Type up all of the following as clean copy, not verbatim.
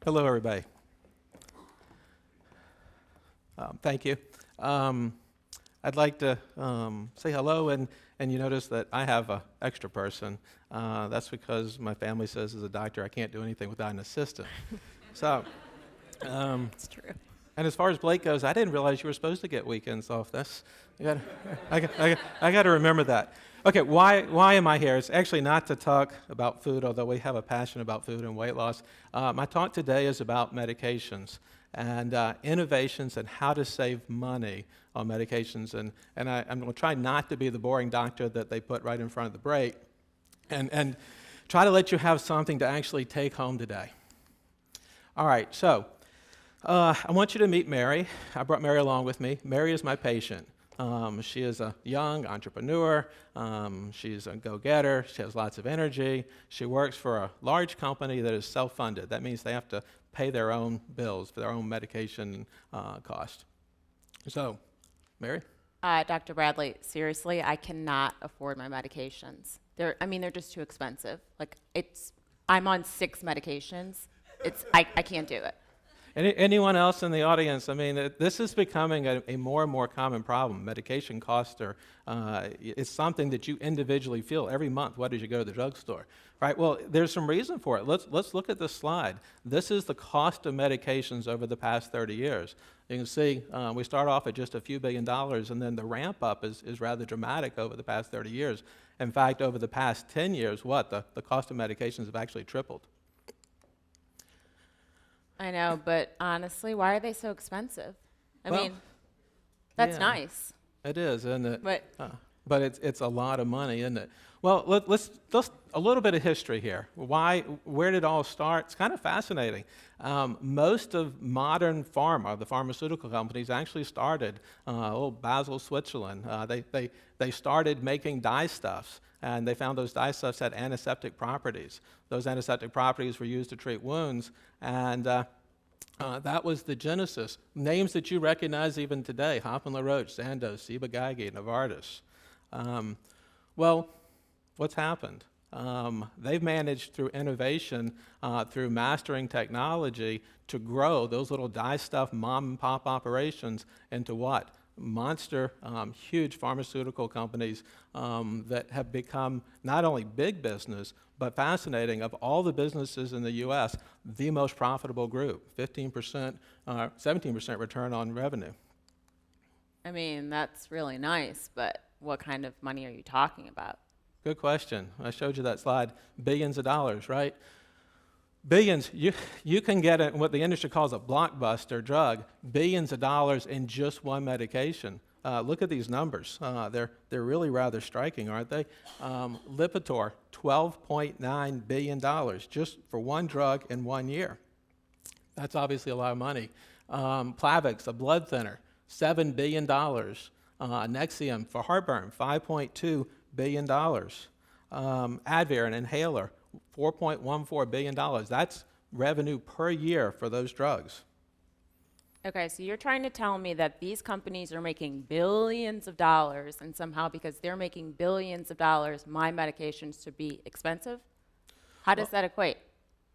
Hello, everybody. Thank you. I'd like to say hello, and you notice that I have an extra person. That's because my family says as a doctor I can't do anything without an assistant. So, It's true. and as far as Blake goes, I didn't realize you were supposed to get weekends off. I got to remember that. Okay, why am I here? It's actually not to talk about food, although we have a passion about food and weight loss. My talk today is about medications and innovations and how to save money on medications. And I'm going to try not to be the boring doctor that they put right in front of the break, and try to let you have something to actually take home today. All right, so I want you to meet Mary. I brought Mary along with me. Mary is my patient. She is a young entrepreneur. She's a go-getter. She has lots of energy. She works for a large company that is self-funded. That means they have to pay their own bills for their own medication cost. So, Mary? Dr. Bradley, seriously, I cannot afford my medications. They're just too expensive. I'm on 6 medications. I can't do it. Anyone else in the audience? I mean, this is becoming a more and more common problem. Medication costs are, it's something that you individually feel every month. What did you go to the drugstore? Right, well, there's some reason for it. Let's look at this slide. This is the cost of medications over the past 30 years. You can see we start off at just a few $1 billion, and then the ramp up is rather dramatic over the past 30 years. In fact, over the past 10 years, the cost of medications have actually tripled. I know, but honestly, why are they so expensive? That's yeah, nice. It is, isn't it? But it's a lot of money, isn't it? Well, let's a little bit of history here. Where did it all start? It's kind of fascinating. Most of modern pharma, the pharmaceutical companies, actually started Basel, Switzerland. They started making dyestuffs, and they found those dyestuffs had antiseptic properties. Those antiseptic properties were used to treat wounds, and that was the genesis. Names that you recognize even today: Hoffman La Roche, Sandoz, Ciba-Geigy, Novartis. Well, what's happened? They've managed through innovation, through mastering technology, to grow those little dye-stuff mom-and-pop operations into what? Monster, huge pharmaceutical companies that have become not only big business, but fascinating. Of all the businesses in the U.S., the most profitable group, 15%, 17% return on revenue. I mean, that's really nice, but what kind of money are you talking about? Good question. I showed you that slide. Billions of dollars, right? Billions. You can get what the industry calls a blockbuster drug, billions of dollars in just one medication. Look at these numbers. They're really rather striking, aren't they? Lipitor, $12.9 billion just for one drug in 1 year. That's obviously a lot of money. Plavix, a blood thinner, $7 billion. Nexium for heartburn, $5.2 billion. Advair, an inhaler, $4.14 billion. That's revenue per year for those drugs. Okay, so you're trying to tell me that these companies are making billions of dollars, and somehow because they're making billions of dollars, my medications should be expensive? How does that equate?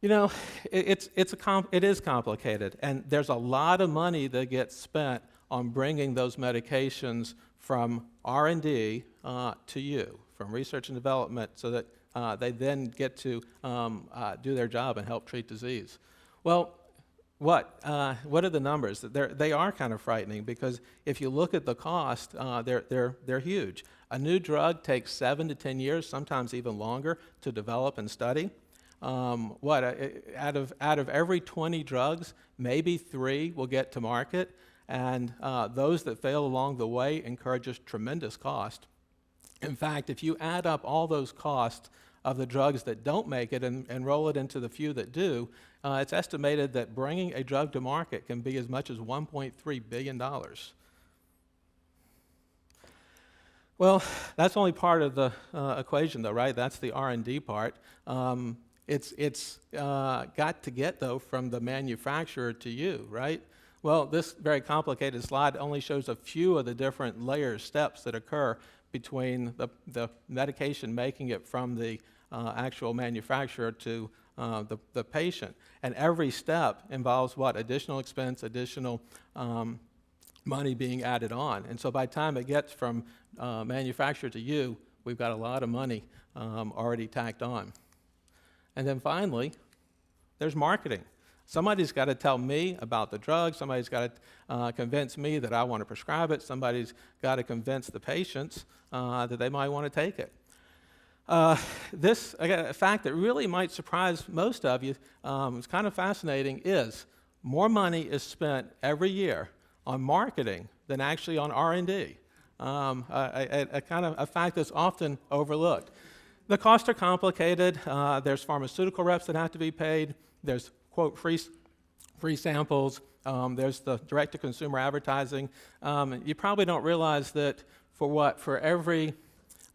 You know, it is complicated, and there's a lot of money that gets spent on bringing those medications from R&D to you, from research and development, so that they then get to do their job and help treat disease. Well, what are the numbers? They are kind of frightening, because if you look at the cost, they're huge. A new drug takes 7 to 10 years, sometimes even longer, to develop and study. Out of every 20 drugs, maybe 3 will get to market. And those that fail along the way incur just tremendous cost. In fact, if you add up all those costs of the drugs that don't make it and roll it into the few that do, it's estimated that bringing a drug to market can be as much as $1.3 billion. Well, that's only part of the equation, though, right? That's the R&D part. It's got to get, though, from the manufacturer to you, right? Well, this very complicated slide only shows a few of the different layers, steps that occur between the medication making it from the actual manufacturer to the patient. And every step involves what? Additional expense, additional money being added on. And so by the time it gets from manufacturer to you, we've got a lot of money already tacked on. And then finally, there's marketing. Somebody's got to tell me about the drug. Somebody's got to convince me that I want to prescribe it. Somebody's got to convince the patients that they might want to take it. This, again, a fact that really might surprise most of you, it's kind of fascinating, is more money is spent every year on marketing than actually on R&D. A kind of a fact that's often overlooked. The costs are complicated. There's pharmaceutical reps that have to be paid. There's, quote, free samples. There's the direct-to-consumer advertising. You probably don't realize that for every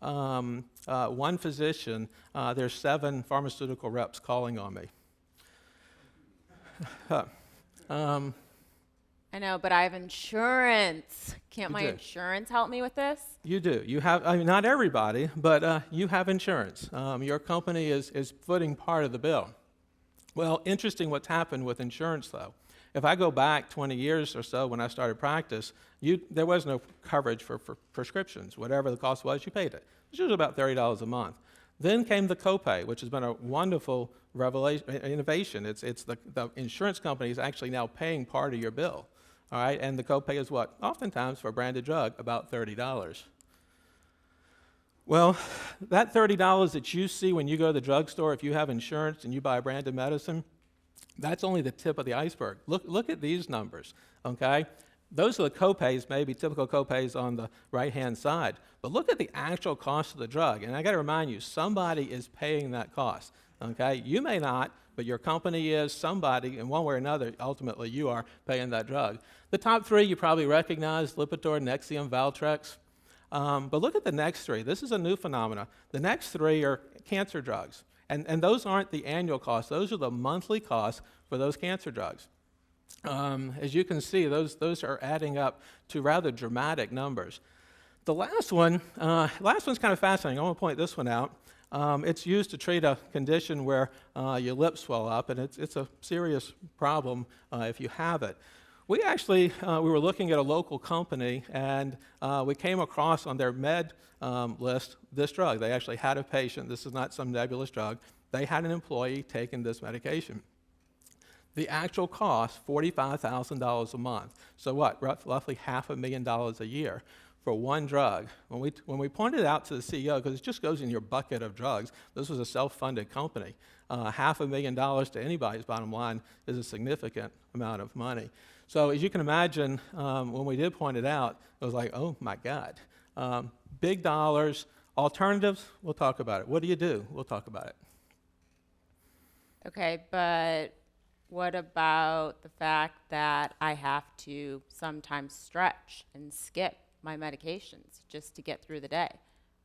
one physician, there's 7 pharmaceutical reps calling on me. I know, but I have insurance. Can't my do. insurance help me with this? You do. You have, I mean, not everybody, but you have insurance. Your company is footing part of the bill. Well, interesting what's happened with insurance, though. If I go back 20 years or so when I started practice, there was no coverage for prescriptions. Whatever the cost was, you paid it, which was about $30 a month. Then came the copay, which has been a wonderful innovation. It's the insurance company is actually now paying part of your bill, all right? And the copay is what? Oftentimes, for a branded drug, about $30. Well, that $30 that you see when you go to the drugstore, if you have insurance and you buy branded medicine, that's only the tip of the iceberg. Look at these numbers, okay? Those are the copays, maybe typical copays on the right-hand side. But look at the actual cost of the drug. And I got to remind you, somebody is paying that cost, okay? You may not, but your company is. Somebody, in one way or another, ultimately you are paying that drug. The top 3 you probably recognize: Lipitor, Nexium, Valtrex. But look at the next 3. This is a new phenomenon. The next 3 are cancer drugs. And those aren't the annual costs. Those are the monthly costs for those cancer drugs. As you can see, those are adding up to rather dramatic numbers. The last one's kind of fascinating. I want to point this one out. It's used to treat a condition where your lips swell up, and it's a serious problem if you have it. We actually, we were looking at a local company, and we came across on their med list this drug. They actually had a patient. This is not some nebulous drug. They had an employee taking this medication. The actual cost, $45,000 a month. So what, roughly $500,000 a year for one drug. When we pointed it out to the CEO, because it just goes in your bucket of drugs, this was a self-funded company. $500,000 to anybody's bottom line is a significant amount of money. So as you can imagine, when we did point it out, it was like, oh my God. Big dollars. Alternatives, we'll talk about it. What do you do? We'll talk about it. Okay, but what about the fact that I have to sometimes stretch and skip my medications just to get through the day,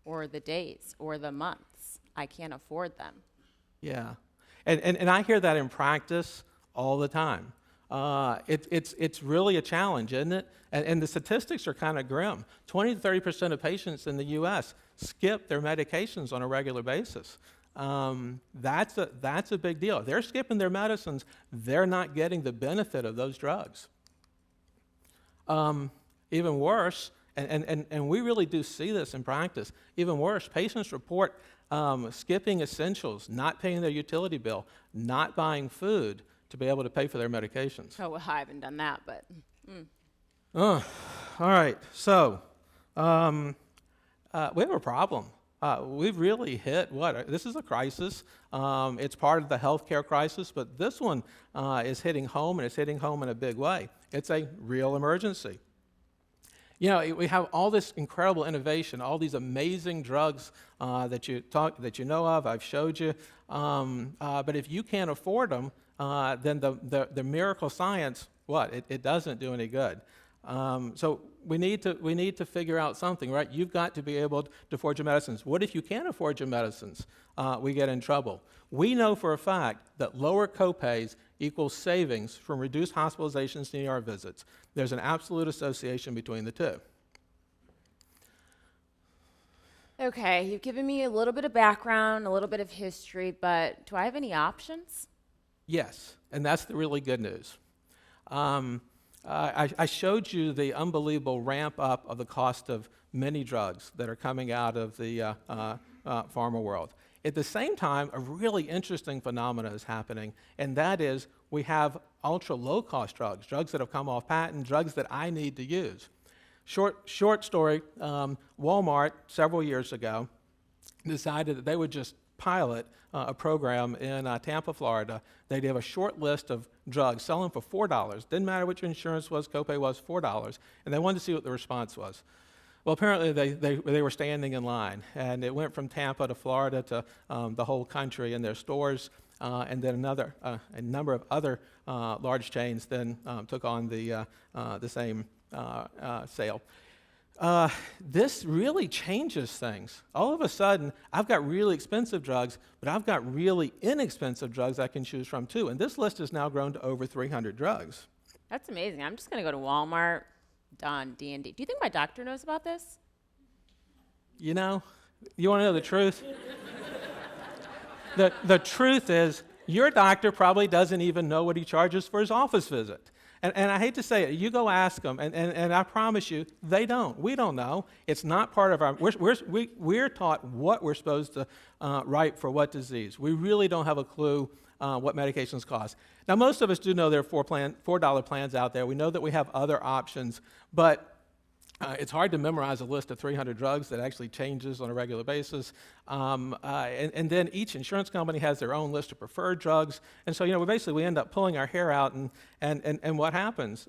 or the days, or the months? I can't afford them. Yeah, and I hear that in practice all the time. It's really a challenge, isn't it? And the statistics are kind of grim. 20 to 30% of patients in the U.S. skip their medications on a regular basis. That's a big deal. If they're skipping their medicines, they're not getting the benefit of those drugs. Even worse, and we really do see this in practice, even worse, patients report skipping essentials, not paying their utility bill, not buying food to be able to pay for their medications. Oh, well, I haven't done that, but. All right, so we have a problem. We've really hit this is a crisis. It's part of the healthcare crisis, but this one is hitting home, and it's hitting home in a big way. It's a real emergency. You know, we have all this incredible innovation, all these amazing drugs that you know of. I've showed you, but if you can't afford them, then the miracle science, it doesn't do any good. So we need to figure out something, right? You've got to be able to afford your medicines. What if you can't afford your medicines? We get in trouble. We know for a fact that lower copays equals savings from reduced hospitalizations and ER visits. There's an absolute association between the two. Okay, you've given me a little bit of background, a little bit of history, but do I have any options? Yes, and that's the really good news. I showed you the unbelievable ramp up of the cost of many drugs that are coming out of the pharma world. At the same time, a really interesting phenomenon is happening, and that is we have ultra low-cost drugs, drugs that have come off patent, drugs that I need to use. Short story, Walmart, several years ago, decided that they would just pilot a program in Tampa, Florida. They'd have a short list of drugs, sell them for $4. Didn't matter what your insurance was, copay was $4, and they wanted to see what the response was. Well, apparently they were standing in line, and it went from Tampa to Florida to the whole country in their stores, and then a number of other large chains then took on the same sale. This really changes things. All of a sudden, I've got really expensive drugs, but I've got really inexpensive drugs I can choose from too. And this list has now grown to over 300 drugs. That's amazing. I'm just going to go to Walmart, done, D&D. Do you think my doctor knows about this? You know, you want to know the truth? The truth is, your doctor probably doesn't even know what he charges for his office visit. And I hate to say it, you go ask them, and I promise you, they don't. We don't know. It's not part of our, we're taught what we're supposed to write for what disease. We really don't have a clue what medications cost. Now, most of us do know there are $4 plans out there. We know that we have other options, but it's hard to memorize a list of 300 drugs that actually changes on a regular basis. And then each insurance company has their own list of preferred drugs. And so, we end up pulling our hair out, and what happens?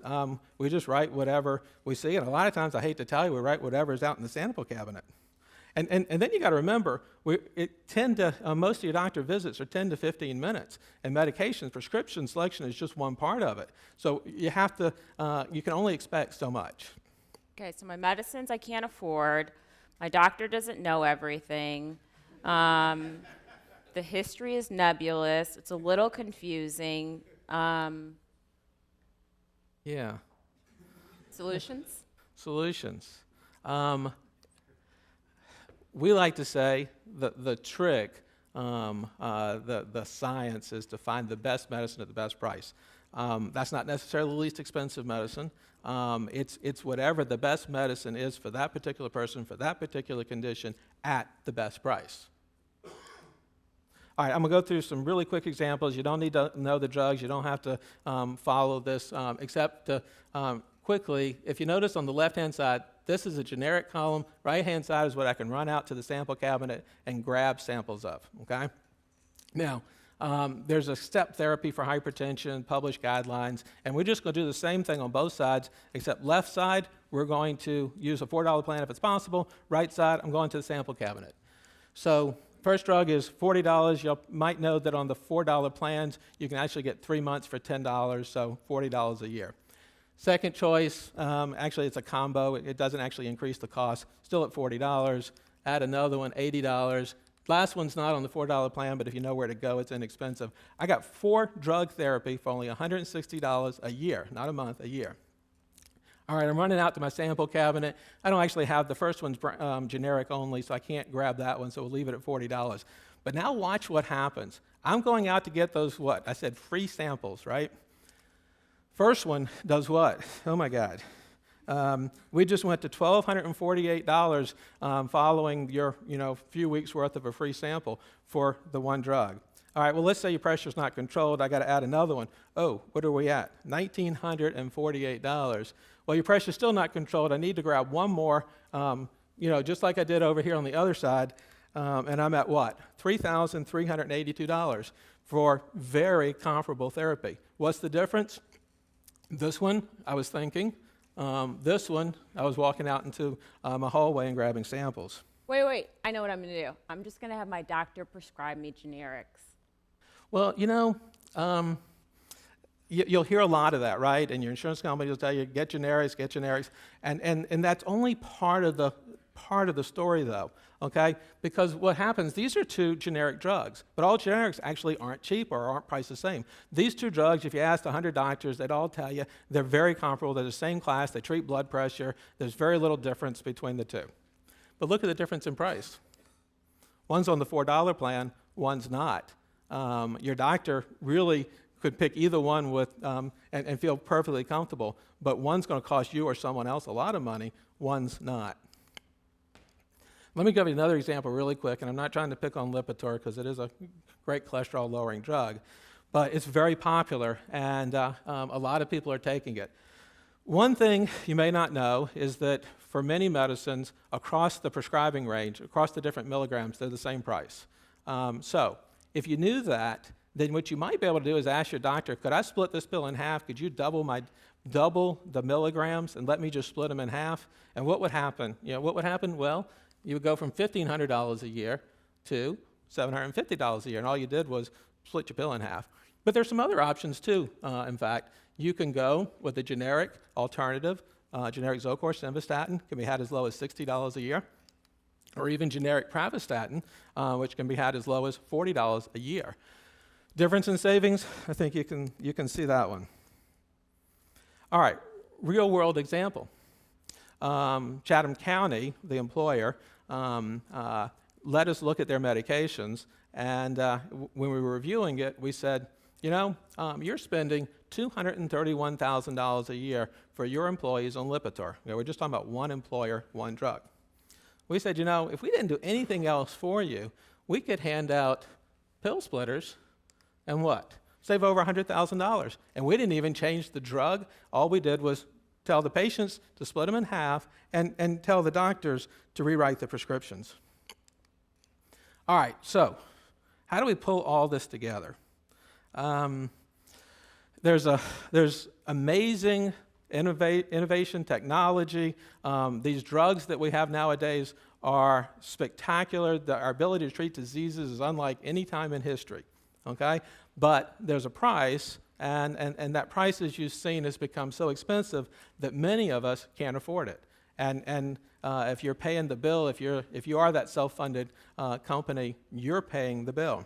We just write whatever we see. And a lot of times, I hate to tell you, we write whatever is out in the sample cabinet. And then you got to remember, most of your doctor visits are 10 to 15 minutes, and medications, prescription selection is just one part of it. So you can only expect so much. Okay, so my medicines I can't afford. My doctor doesn't know everything. The history is nebulous. It's a little confusing. Yeah. Solutions? Solutions. We like to say the trick, the science is to find the best medicine at the best price. That's not necessarily the least expensive medicine. It's whatever the best medicine is for that particular person, for that particular condition, at the best price. All right, I'm going to go through some really quick examples. You don't need to know the drugs. You don't have to follow this, except to quickly, if you notice on the left-hand side, this is a generic column. Right-hand side is what I can run out to the sample cabinet and grab samples of, okay? Now, there's a step therapy for hypertension, published guidelines, and we're just going to do the same thing on both sides, except left side, we're going to use a $4 plan if it's possible. Right side, I'm going to the sample cabinet. So first drug is $40. You might know that on the $4 plans, you can actually get 3 months for $10, so $40 a year. Second choice, actually it's a combo. It doesn't actually increase the cost. Still at $40. Add another one, $80. Last one's not on the $4 plan, but if you know where to go, it's inexpensive. I got 4 drug therapy for only $160 a year, not a month, a year. All right, I'm running out to my sample cabinet. I don't actually have, the first one's generic only, so I can't grab that one, so we'll leave it at $40. But now watch what happens. I'm going out to get those, what? I said free samples, right? First one does what? Oh my God. We just went to $1,248 following your few weeks worth of a free sample for the one drug. All right, well, let's say your pressure's not controlled. I got to add another one. Oh, what are we at? $1,948. Well, your pressure's still not controlled. I need to grab one more, just like I did over here on the other side, and I'm at what? $3,382 for very comparable therapy. What's the difference? This one, I was thinking. This one, I was walking out into my hallway and grabbing samples. Wait. I know what I'm going to do. I'm just going to have my doctor prescribe me generics. Well, you'll hear a lot of that, right? And your insurance company will tell you, get generics. And that's only part of the story, though, okay? Because what happens, these are 2 generic drugs, but all generics actually aren't cheap or aren't priced the same. These 2 drugs, if you asked 100 doctors, they'd all tell you they're very comparable. They're the same class. They treat blood pressure. There's very little difference between the 2. but look at the difference in price. One's on the $4 plan, one's not. Your doctor really could pick either one with, and feel perfectly comfortable, but one's going to cost you or someone else a lot of money, one's not. Let me give you another example really quick, and I'm not trying to pick on Lipitor because it is a great cholesterol-lowering drug, but it's very popular, and a lot of people are taking it. One thing you may not know is that for many medicines across the prescribing range, across the different milligrams, they're the same price. So if you knew that, then what you might be able to do is ask your doctor, could I split this pill in half? Could you double the milligrams and let me just split them in half? And what would happen? What would happen? Well, you would go from $1,500 a year to $750 a year, and all you did was split your pill in half. But there's some other options too, in fact. You can go with a generic alternative. Generic Zocor simvastatin can be had as low as $60 a year, or even generic pravastatin, which can be had as low as $40 a year. Difference in savings, I think you can see that one. All right, real world example. Chatham County, the employer, let us look at their medications, and when we were reviewing it, we said, you're spending $231,000 a year for your employees on Lipitor. We're just talking about one employer, one drug. We said, if we didn't do anything else for you, we could hand out pill splitters and what? Save over $100,000. And we didn't even change the drug. All we did was tell the patients to split them in half and tell the doctors to rewrite the prescriptions. All right, so how do we pull all this together? There's amazing innovation, technology. These drugs that we have nowadays are spectacular. Our ability to treat diseases is unlike any time in history, okay? But there's a price, and that price, as you've seen, has become so expensive that many of us can't afford it. And if you're paying the bill, if you are that self-funded company, you're paying the bill.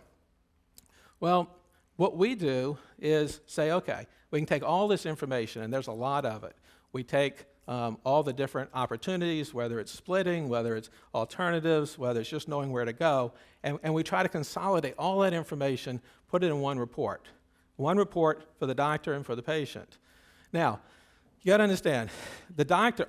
Well, what we do is say, okay, we can take all this information, and there's a lot of it. We take all the different opportunities, whether it's splitting, whether it's alternatives, whether it's just knowing where to go, and we try to consolidate all that information, put it in one report for the doctor and for the patient. Now, you got to understand,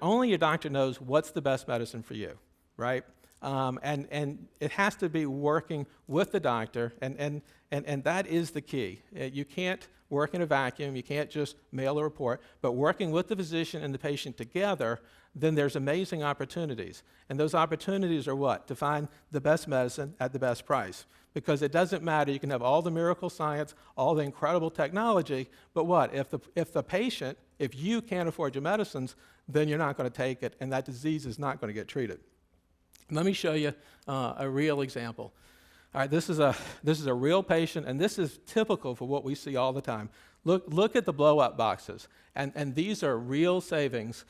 only your doctor knows what's the best medicine for you, right? And it has to be working with the doctor, and that is the key. You can't work in a vacuum. You can't just mail a report. But working with the physician and the patient together, then there's amazing opportunities. And those opportunities are what? To find the best medicine at the best price. Because it doesn't matter. You can have all the miracle science, all the incredible technology, but what? If the patient, if you can't afford your medicines, then you're not going to take it, and that disease is not going to get treated. Let me show you a real example. All right, this is a real patient, and this is typical for what we see all the time. Look at the blow-up boxes, and these are real savings.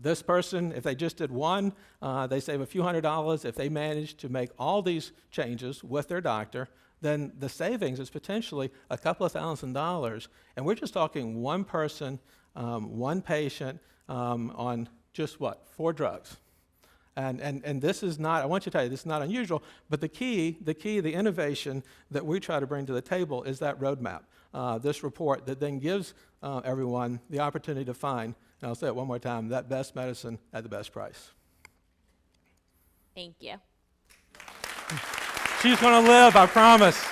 This person, if they just did one, they save a few $100s. If they manage to make all these changes with their doctor, then the savings is potentially a couple of $1,000s, and we're just talking one person, one patient on just what? 4 drugs. And this is not, I want you to tell you, this is not unusual, but the innovation that we try to bring to the table is that roadmap, this report that then gives everyone the opportunity to find, and I'll say it one more time, that best medicine at the best price. Thank you. She's going to live, I promise.